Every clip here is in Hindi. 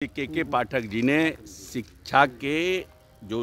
के पाठक जी ने शिक्षा के जो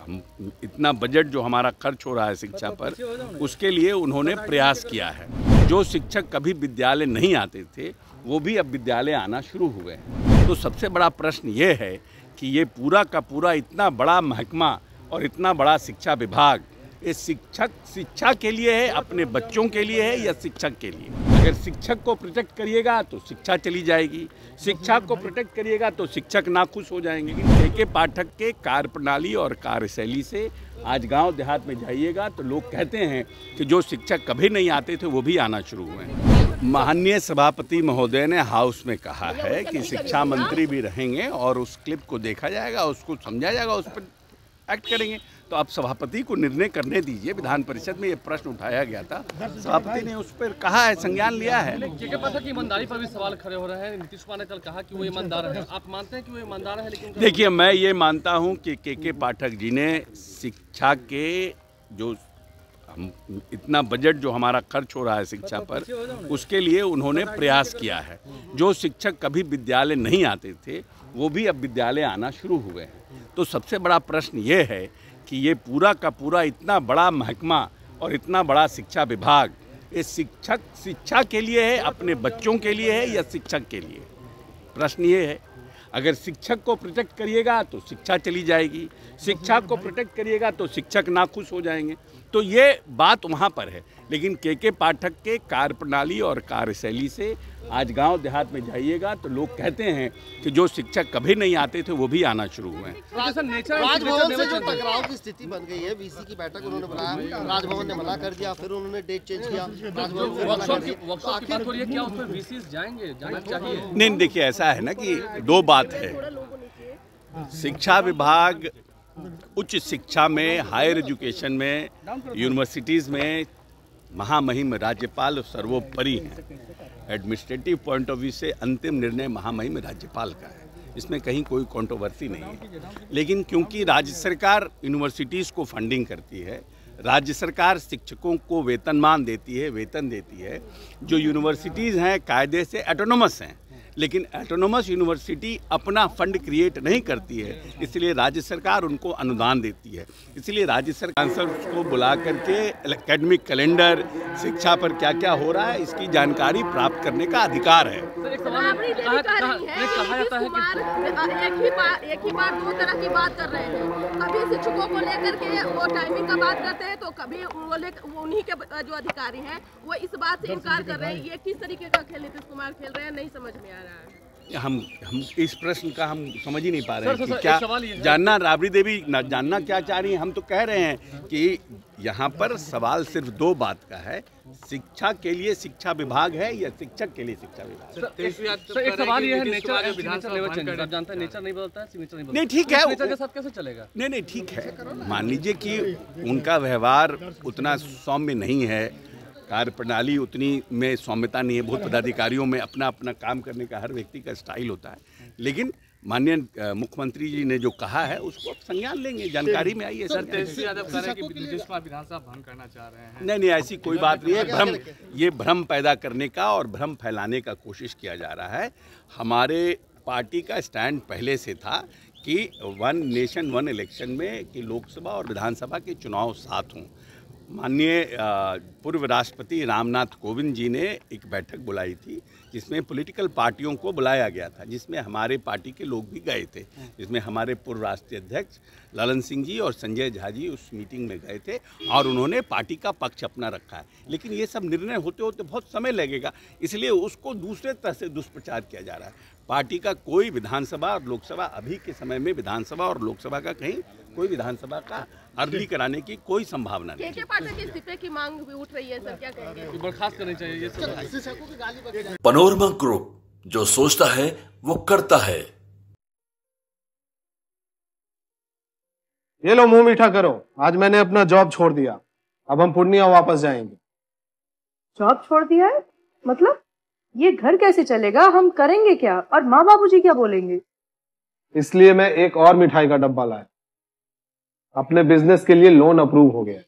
हम इतना बजट जो हमारा खर्च हो रहा है शिक्षा पर, उसके लिए उन्होंने प्रयास किया है। जो शिक्षक कभी विद्यालय नहीं आते थे वो भी अब विद्यालय आना शुरू हुए हैं। तो सबसे बड़ा प्रश्न ये है कि ये पूरा का पूरा इतना बड़ा महकमा और इतना बड़ा शिक्षा विभाग, ये शिक्षा के लिए है, अपने बच्चों के लिए है या शिक्षक के लिए? अगर शिक्षक को प्रोटेक्ट करिएगा तो शिक्षा चली जाएगी, शिक्षा को प्रोटेक्ट करिएगा तो शिक्षक नाखुश हो जाएंगे। के पाठक के कार्यप्रणाली और कार्यशैली से आज गांव देहात में जाइएगा तो लोग कहते हैं कि जो शिक्षक कभी नहीं आते थे वो भी आना शुरू हुए हैं। माननीय सभापति महोदय ने हाउस में कहा है कि शिक्षा मंत्री भी रहेंगे और उस क्लिप को देखा जाएगा, उसको समझा जाएगा, उस पर एक्ट करेंगे। तो आप सभापति को निर्णय करने दीजिए। विधान परिषद में ये प्रश्न उठाया गया था, सभापति ने उस पर कहा है, संज्ञान लिया है। के पाठक की ईमानदारी पर भी सवाल खड़े हो रहे हैं। नीतीश कुमार ने कल कहा कि वो ईमानदार है, आप मानते हैं कि वो ईमानदार है? लेकिन देखिए, मैं ये मानता हूँ कि के पाठक जी ने शिक्षा के जो हम इतना बजट जो हमारा खर्च हो रहा है शिक्षा पर, उसके लिए उन्होंने प्रयास किया है। जो शिक्षक कभी विद्यालय नहीं आते थे वो भी अब विद्यालय आना शुरू हुए हैं। तो सबसे बड़ा प्रश्न ये है कि ये पूरा का पूरा इतना बड़ा महकमा और इतना बड़ा शिक्षा विभाग, ये शिक्षा के लिए है, अपने बच्चों के लिए है या शिक्षक के लिए? प्रश्न ये है। अगर शिक्षक को प्रोटेक्ट करिएगा तो शिक्षा चली जाएगी, शिक्षा को प्रोटेक्ट करिएगा तो शिक्षक नाखुश हो जाएंगे। तो ये बात वहाँ पर है। लेकिन के पाठक के कार्यप्रणाली और कार्यशैली से आज गांव देहात में जाइएगा तो लोग कहते हैं कि जो शिक्षक कभी नहीं आते थे वो भी आना शुरू हुए हैं। राजभवन से जो टकराव की स्थिति बन गई है, वीसी की बैठक उन्होंने बुलाया, राजभवन ने मना कर दिया, फिर उन्होंने डेट चेंज किया, नहीं, देखिए ऐसा है ना कि दो बात है। शिक्षा विभाग उच्च शिक्षा में, हायर एजुकेशन में, यूनिवर्सिटीज़ में महामहिम राज्यपाल सर्वोपरि हैं। एडमिनिस्ट्रेटिव पॉइंट ऑफ व्यू से अंतिम निर्णय महामहिम राज्यपाल का है, इसमें कहीं कोई कंट्रोवर्सी नहीं है। लेकिन क्योंकि राज्य सरकार यूनिवर्सिटीज़ को फंडिंग करती है, राज्य सरकार शिक्षकों को वेतनमान देती है, वेतन देती है, जो यूनिवर्सिटीज़ हैं कायदे से ऑटोनोमस हैं, लेकिन ऑटोनोमस यूनिवर्सिटी अपना फंड क्रिएट नहीं करती है, इसलिए राज्य सरकार उनको अनुदान देती है। इसलिए राज्य सरकार को बुला करके एकेडमिक कैलेंडर, शिक्षा पर क्या क्या हो रहा है, इसकी जानकारी प्राप्त करने का अधिकार है। एक ही बार दो तरह की बात कर रहे हैं। कभी शिक्षकों को लेकर के वो टाइमिंग का बात करते हैं तो कभी उन्हीं के जो अधिकारी हैं वो इस बात से इनकार कर रहे हैं। ये किस तरीके का खेल नीतीश कुमार खेल रहे हैं, नहीं समझ में आ रहा है। हम इस प्रश्न का हम समझ ही नहीं पा रहे हैं कि क्या जानना, राबड़ी देवी जानना क्या चाह रही हैं। हम तो कह रहे हैं कि यहाँ पर सवाल सिर्फ दो बात का है, शिक्षा के लिए शिक्षा विभाग है या शिक्षक के लिए शिक्षा विभाग? एक सवाल ये है, नेचर विधानसभा लेवल चेंज, आप जानते हैं नेचर नहीं बदलता है, नेचर नहीं बदलता। नहीं, ठीक है, नेचर के साथ कैसे चलेगा? नहीं, ठीक है। मान लीजिए कि उनका व्यवहार उतना सौम्य नहीं है, कार्यप्रणाली उतनी में सौम्यता नहीं है। बहुत पदाधिकारियों में अपना अपना काम करने का हर व्यक्ति का स्टाइल होता है। लेकिन माननीय मुख्यमंत्री जी ने जो कहा है उसको आप संज्ञान लेंगे, जानकारी में आई है। सर, तेजस्वी यादव कह रहे हैं कि नीतीश कुमार विधानसभा भंग करना चाह रहे हैं। नहीं, ऐसी कोई बात नहीं है। ये भ्रम पैदा करने का और भ्रम फैलाने का कोशिश किया जा रहा है। हमारे पार्टी का स्टैंड पहले से था कि वन नेशन वन इलेक्शन में कि लोकसभा और विधानसभा के चुनाव साथ हों। माननीय पूर्व राष्ट्रपति रामनाथ कोविंद जी ने एक बैठक बुलाई थी जिसमें पॉलिटिकल पार्टियों को बुलाया गया था, जिसमें हमारे पार्टी के लोग भी गए थे, जिसमें हमारे पूर्व राष्ट्रीय अध्यक्ष ललन सिंह जी और संजय झा जी उस मीटिंग में गए थे और उन्होंने पार्टी का पक्ष अपना रखा है। लेकिन ये सब निर्णय होते होते बहुत समय लगेगा, इसलिए उसको दूसरे तरह से दुष्प्रचार किया जा रहा है। पार्टी का कोई विधानसभा और लोकसभा, अभी के समय में विधानसभा और लोकसभा का कहीं कोई विधानसभा का अर्ली कराने की कोई संभावना नहीं। के पाठक के इस्तीफे की मांग भी उठ रही है, सर क्या कहेंगे? बर्खास्त करनी चाहिए ये सब। पनोरमा ग्रुप, जो सोचता है वो करता है। ये लो, मुंह मीठा करो, आज मैंने अपना जॉब छोड़ दिया, अब हम पूर्णिया वापस जाएंगे। जॉब छोड़ दिया है? मतलब ये घर कैसे चलेगा, हम करेंगे क्या और माँ बाबूजी क्या बोलेंगे? इसलिए मैं एक और मिठाई का डब्बा लाया, अपने बिजनेस के लिए लोन अप्रूव हो गया।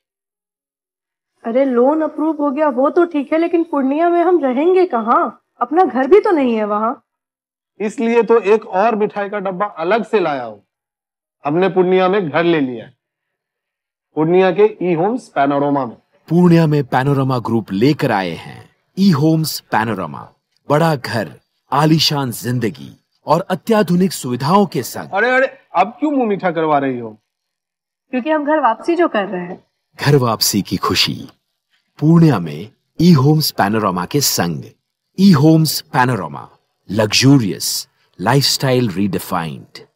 अरे लोन अप्रूव हो गया वो तो ठीक है, लेकिन पूर्णिया में हम रहेंगे कहाँ? अपना घर भी तो नहीं है वहाँ। इसलिए तो एक और मिठाई का डब्बा अलग से लाया हूं। हमने पूर्णिया में घर ले लिया है, पूर्णिया के ई होम्स पैनोरमा में। पूर्णिया में पैनोरमा ग्रुप लेकर आए हैं ई होम्स पैनोरमा। बड़ा घर, आलीशान जिंदगी और अत्याधुनिक सुविधाओं के संग। अरे अरे, अब क्यों मुंह मीठा करवा रही हो? क्योंकि हम घर वापसी जो कर रहे हैं। घर वापसी की खुशी पूर्णिया में ई होम्स पैनोरमा के संग। E Homes Panorama, luxurious lifestyle redefined.